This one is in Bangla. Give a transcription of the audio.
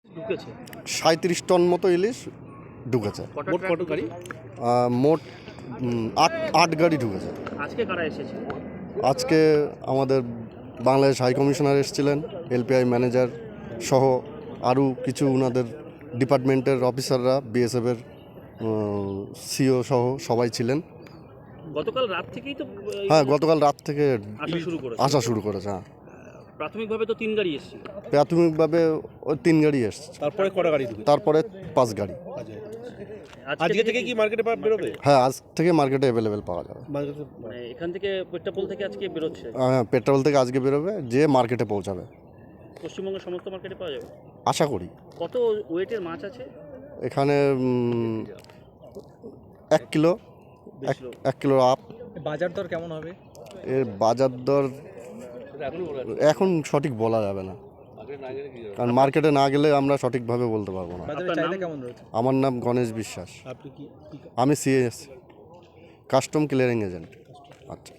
ঢুকেছে 37 টন মতো ইলিশ ঢুকেছে। মোট কত গাড়ি? মোট 8 গাড়ি ঢুকেছে। আজকে কারা এসেছে? আজকে আমাদের বাংলাদেশ হাই কমিশনার এসেছিলেন, এলপিআই ম্যানেজার সহ আরও কিছু ওনাদের ডিপার্টমেন্টের অফিসাররা, বিএসএফের সিও সহ সবাই ছিলেন। গতকাল রাত থেকেই তো হ্যাঁ, গতকাল রাত থেকে আসা শুরু করেছে। হ্যাঁ, প্রাথমিকভাবে তো 3 গাড়ি এসেছে। প্রাথমিকভাবে ওই 3 গাড়ি এসছে, তারপরে কটা গাড়ি ঢুকেছে? তারপরে 5 গাড়ি। আজকে থেকে কি মার্কেটে বেরোবে? হ্যাঁ, আজ থেকে মার্কেটে অ্যাভেলেবেল পাওয়া যাবে। মানে এখান থেকে পেট্রাপোল থেকে আজকে বেরোচ্ছে, হ্যাঁ, পেট্রোল থেকে আজকে বেরোবে, যে মার্কেটে পৌঁছাবে পশ্চিমবঙ্গের সমস্ত মার্কেটে পাওয়া যাবে আশা করি। কত ওয়েটের মাছ আছে এখানে 1 কিলো, 1 কিলো আপ। বাজার দর কেমন হবে? এর বাজার দর এখন সঠিক বলা যাবে না, কারণ মার্কেটে না গেলে আমরা সঠিকভাবে বলতে পারবো না। বাজারের চাহিদা কেমন রয়েছে? আমার নাম গণেশ বিশ্বাস, আপনি কি আমি সিএস, কাস্টম ক্লিয়ারিং এজেন্ট। আচ্ছা।